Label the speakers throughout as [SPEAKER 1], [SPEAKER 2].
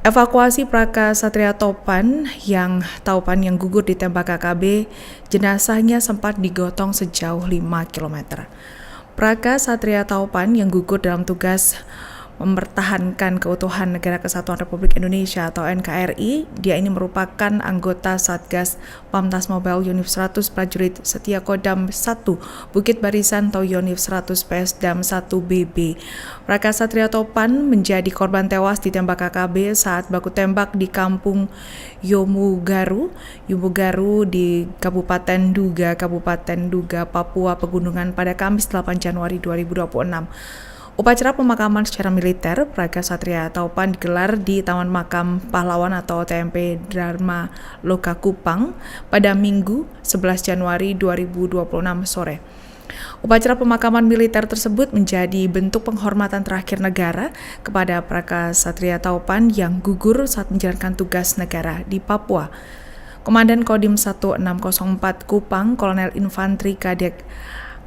[SPEAKER 1] Evakuasi Praka Satria Taupan yang gugur ditembak KKB, jenazahnya sempat digotong sejauh 5 km. Praka Satria Taupan yang gugur dalam tugas mempertahankan keutuhan Negara Kesatuan Republik Indonesia atau NKRI. Dia ini merupakan anggota Satgas Pamtas Mobile Yonif 100 Prajurit Setia Kodam 1 Bukit Barisan atau Yonif 100 Psdam 1 BB. Praka Satria Taupan menjadi korban tewas ditembak KKB saat baku tembak di kampung Yumugaru di Kabupaten Duga, Papua Pegunungan pada Kamis 8 Januari 2026. Upacara pemakaman secara militer Praka Satria Taupan digelar di Taman Makam Pahlawan atau TMP Dharma Loka Kupang pada Minggu 11 Januari 2026 sore. Upacara pemakaman militer tersebut menjadi bentuk penghormatan terakhir negara kepada Praka Satria Taupan yang gugur saat menjalankan tugas negara di Papua. Komandan Kodim 1604 Kupang, Kolonel Infantri Kadek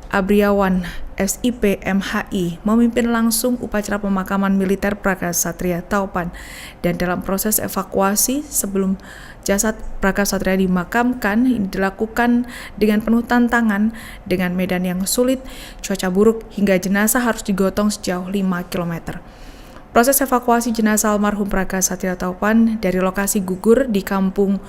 [SPEAKER 1] Abriawan SIP MHI memimpin langsung upacara pemakaman militer Praka Satria Taupan, dan dalam proses evakuasi sebelum jasad Praka Satria dimakamkan ini dilakukan dengan penuh tantangan dengan medan yang sulit, cuaca buruk hingga jenazah harus digotong sejauh 5 km. Proses evakuasi jenazah almarhum Praka Satria Taupan dari lokasi gugur di kampung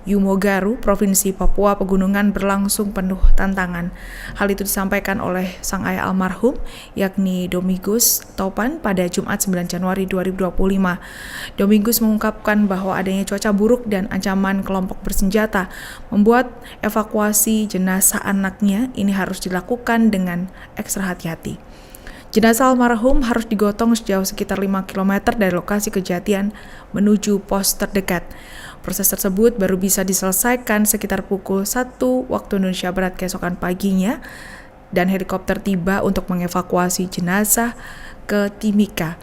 [SPEAKER 1] Yumugaru, Provinsi Papua Pegunungan berlangsung penuh tantangan. Hal itu disampaikan oleh sang ayah almarhum, yakni Domingus Taupan pada Jumat 9 Januari 2025. Domingus mengungkapkan bahwa adanya cuaca buruk dan ancaman kelompok bersenjata membuat evakuasi jenazah anaknya ini harus dilakukan dengan ekstra hati-hati. Jenazah almarhum harus digotong sejauh sekitar 5 km dari lokasi kejadian menuju pos terdekat. Proses tersebut baru bisa diselesaikan sekitar pukul 1 waktu Indonesia Barat keesokan paginya, dan helikopter tiba untuk mengevakuasi jenazah ke Timika.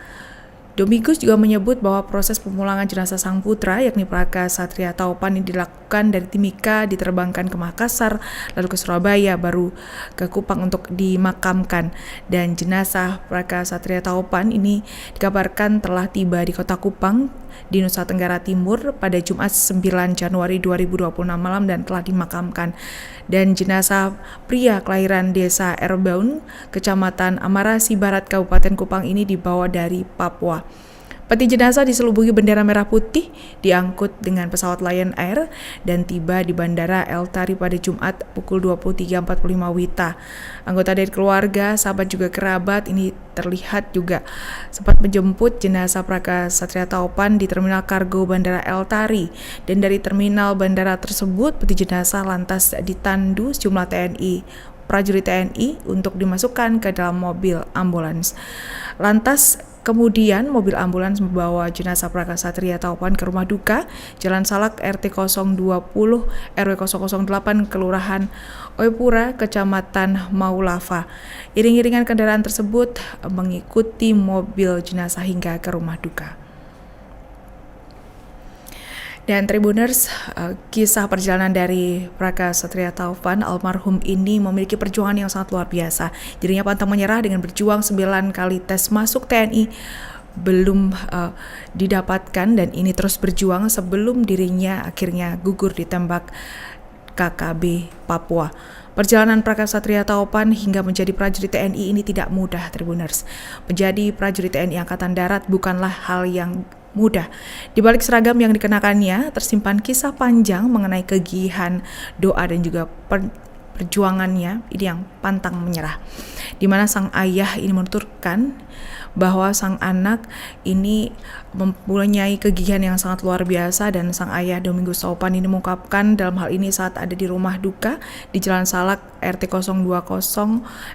[SPEAKER 1] Domingus juga menyebut bahwa proses pemulangan jenazah sang putra, yakni Praka Satria Taupan, ini dilakukan dari Timika, diterbangkan ke Makassar, lalu ke Surabaya, baru ke Kupang untuk dimakamkan. Dan jenazah Praka Satria Taupan ini dikabarkan telah tiba di kota Kupang di Nusa Tenggara Timur pada Jumat 9 Januari 2026 malam dan telah dimakamkan. Dan jenazah pria kelahiran desa Erbaun, Kecamatan Amarasi Barat, Kabupaten Kupang ini dibawa dari Papua. Peti jenazah diselubungi bendera merah putih, diangkut dengan pesawat Lion Air dan tiba di Bandara El Tari pada Jumat pukul 23.45 WITA. Anggota dari keluarga, sahabat juga kerabat ini terlihat juga sempat menjemput jenazah Praka Satria Taupan di Terminal Kargo Bandara El Tari, dan dari terminal bandara tersebut peti jenazah lantas ditandu sejumlah prajurit TNI untuk dimasukkan ke dalam mobil ambulans. Lantas kemudian mobil ambulans membawa jenazah Praka Satria Taupan ke rumah duka Jalan Salak RT 020 RW 008 Kelurahan Oepura, Kecamatan Maulava. Iring-iringan kendaraan tersebut mengikuti mobil jenazah hingga ke rumah duka. Dan Tribuners, kisah perjalanan dari Praka Satria Taupan almarhum ini memiliki perjuangan yang sangat luar biasa. Dirinya pantang menyerah dengan berjuang 9 kali tes masuk TNI belum didapatkan, dan ini terus berjuang sebelum dirinya akhirnya gugur ditembak KKB Papua. Perjalanan Praka Satria Taupan hingga menjadi prajurit TNI ini tidak mudah, Tribuners. Menjadi prajurit TNI Angkatan Darat bukanlah hal yang mudah. Di balik seragam yang dikenakannya tersimpan kisah panjang mengenai kegigihan, doa, dan juga perjuangannya ini yang pantang menyerah. Di mana sang ayah ini menuturkan bahwa sang anak ini mempunyai kegigihan yang sangat luar biasa, dan sang ayah Domingus Taupan ini mengungkapkan dalam hal ini saat ada di rumah duka di Jalan Salak RT 020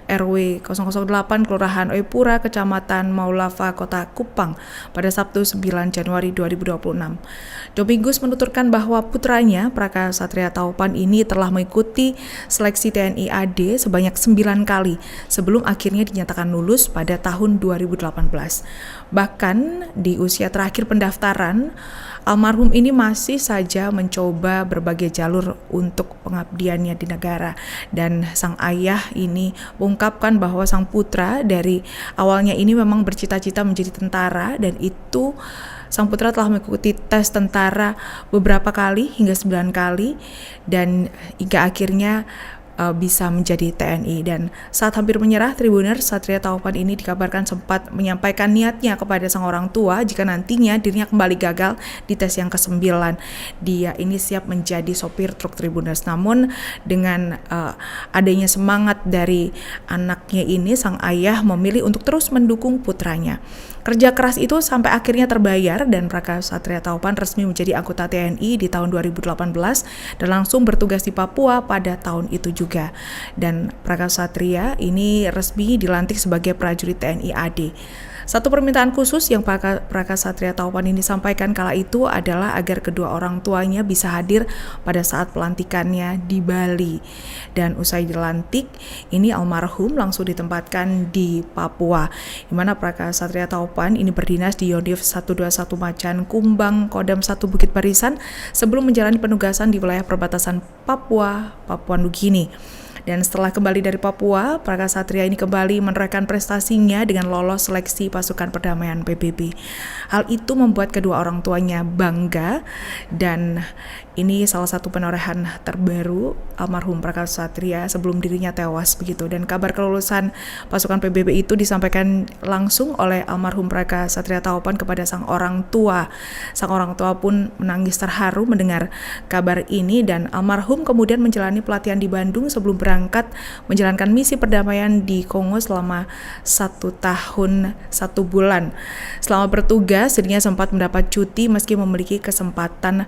[SPEAKER 1] RW 008 Kelurahan Oepura, Kecamatan Maulava, Kota Kupang pada Sabtu 9 Januari 2026. Domingus menuturkan bahwa putranya Praka Satria Taupan ini telah mengikuti seleksi TNI AD sebanyak 9 kali sebelum akhirnya dinyatakan lulus pada tahun 2018. Bahkan di usia terakhir pendaftaran, almarhum ini masih saja mencoba berbagai jalur untuk pengabdiannya di negara. Dan sang ayah ini mengungkapkan bahwa sang putra dari awalnya ini memang bercita-cita menjadi tentara, dan itu Sang putra telah mengikuti tes tentara beberapa kali hingga 9 kali dan hingga akhirnya bisa menjadi TNI. Dan saat hampir menyerah, Tribuners, Satria Taupan ini dikabarkan sempat menyampaikan niatnya kepada sang orang tua jika nantinya dirinya kembali gagal di tes yang ke-9. Dia ini siap menjadi sopir truk Tribuners. Namun dengan adanya semangat dari anaknya ini, sang ayah memilih untuk terus mendukung putranya. Kerja keras itu sampai akhirnya terbayar dan Praka Satria Taupan resmi menjadi anggota TNI di tahun 2018 dan langsung bertugas di Papua pada tahun itu juga. Dan Praka Satria ini resmi dilantik sebagai prajurit TNI AD. Satu permintaan khusus yang Praka Satria Taupan ini sampaikan kala itu adalah agar kedua orang tuanya bisa hadir pada saat pelantikannya di Bali. Dan usai dilantik, ini almarhum langsung ditempatkan di Papua, di mana Praka Satria Taupan ini berdinas di Yonif 121 Macan Kumbang, Kodam 1 Bukit Barisan sebelum menjalani penugasan di wilayah perbatasan Papua Nugini. Dan setelah kembali dari Papua, Praka Satria ini kembali menorehkan prestasinya dengan lolos seleksi pasukan perdamaian PBB. Hal itu membuat kedua orang tuanya bangga dan ini salah satu penorehan terbaru almarhum Praka Satria sebelum dirinya tewas begitu. Dan kabar kelulusan pasukan PBB itu disampaikan langsung oleh almarhum Praka Satria Taupan kepada sang orang tua. Sang orang tua pun menangis terharu mendengar kabar ini dan almarhum kemudian menjalani pelatihan di Bandung sebelum berangkat menjalankan misi perdamaian di Kongo selama 1 tahun 1 bulan. Selama bertugas, dirinya sempat mendapat cuti meski memiliki kesempatan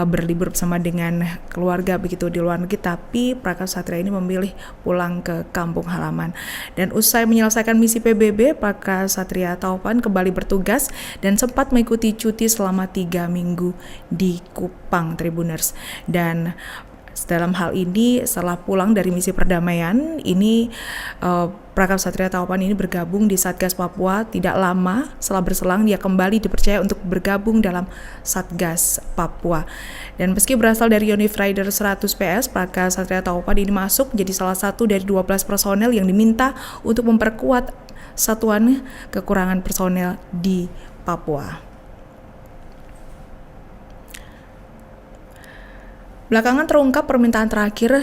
[SPEAKER 1] berlibur bersama dengan keluarga begitu di luar negeri, tapi Praka Satria ini memilih pulang ke kampung halaman. Dan usai menyelesaikan misi PBB, Praka Satria Taupan kembali bertugas dan sempat mengikuti cuti selama 3 minggu di Kupang, Tribuners. Dan dalam hal ini setelah pulang dari misi perdamaian ini Praka Satria Taupan ini bergabung di Satgas Papua. Tidak lama setelah berselang dia kembali dipercaya untuk bergabung dalam Satgas Papua. Dan meski berasal dari Yonif Rider 100 PS, Praka Satria Taupan ini masuk menjadi salah satu dari 12 personel yang diminta untuk memperkuat satuan kekurangan personel di Papua. Belakangan terungkap permintaan terakhir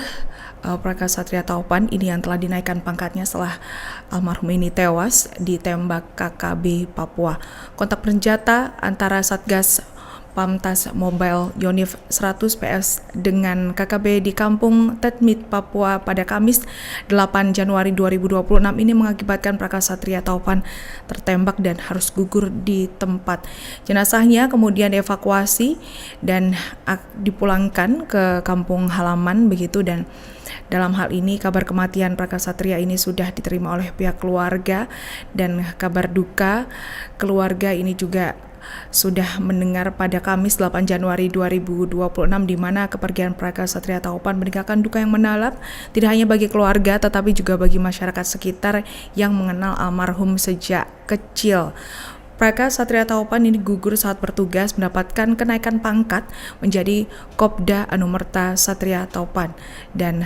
[SPEAKER 1] Praka Satria Taupan ini yang telah dinaikkan pangkatnya setelah almarhum ini tewas ditembak KKB Papua. Kontak bersenjata antara Satgas Pamtas Mobile Yonif 100 PS dengan KKB di Kampung Tetmit, Papua pada Kamis 8 Januari 2026 ini mengakibatkan Praka Satria Taupan tertembak dan harus gugur di tempat. Jenazahnya kemudian dievakuasi dan dipulangkan ke kampung halaman begitu. Dan dalam hal ini kabar kematian Praka Satria ini sudah diterima oleh pihak keluarga dan kabar duka keluarga ini juga sudah mendengar pada Kamis 8 Januari 2026 di mana kepergian Praka Satria Taupan meninggalkan duka yang mendalam tidak hanya bagi keluarga tetapi juga bagi masyarakat sekitar yang mengenal almarhum sejak kecil. Praka Satria Taupan ini gugur saat bertugas mendapatkan kenaikan pangkat menjadi Kopda Anumerta Satria Taupan. Dan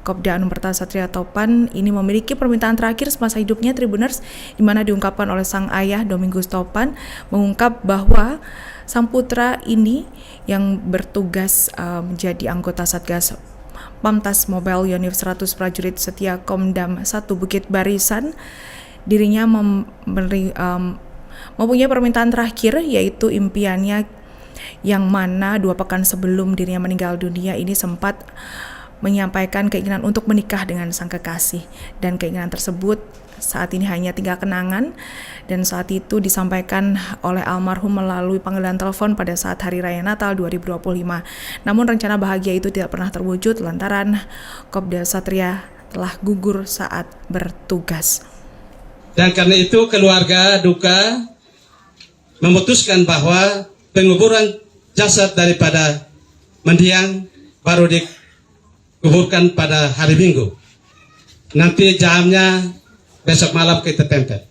[SPEAKER 1] Kopda Anumerta Satria Taupan ini memiliki permintaan terakhir semasa hidupnya, Tribuners, di mana diungkapkan oleh sang ayah Domingus Taupan mengungkap bahwa sang putra ini yang bertugas menjadi anggota Satgas Pamtas Mobile Yonif 100 prajurit setia Komdam 1 Bukit Barisan, dirinya mempunyai permintaan terakhir yaitu impiannya yang mana 2 pekan sebelum dirinya meninggal dunia ini sempat menyampaikan keinginan untuk menikah dengan sang kekasih, dan keinginan tersebut saat ini hanya tinggal kenangan dan saat itu disampaikan oleh almarhum melalui panggilan telepon pada saat Hari Raya Natal 2025. Namun rencana bahagia itu tidak pernah terwujud lantaran Kopda Satria telah gugur saat bertugas.
[SPEAKER 2] Dan karena itu keluarga duka memutuskan bahwa penguburan jasad daripada mendiang baru dikuburkan pada hari Minggu. Nanti jamnya besok malam kita tempel.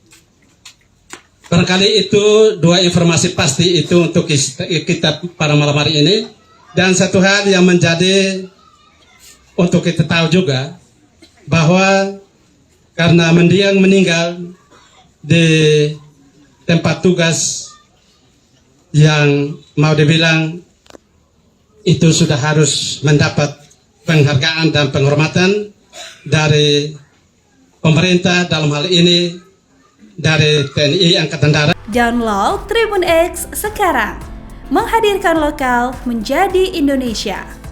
[SPEAKER 2] Barangkali itu 2 informasi pasti itu untuk kita pada malam hari ini. Dan satu hal yang menjadi untuk kita tahu juga bahwa karena mendiang meninggal di tempat tugas yang mau dibilang itu sudah harus mendapat penghargaan dan penghormatan dari pemerintah, dalam hal ini dari TNI Angkatan Darat.
[SPEAKER 3] Download Tribun X sekarang, menghadirkan lokal menjadi Indonesia.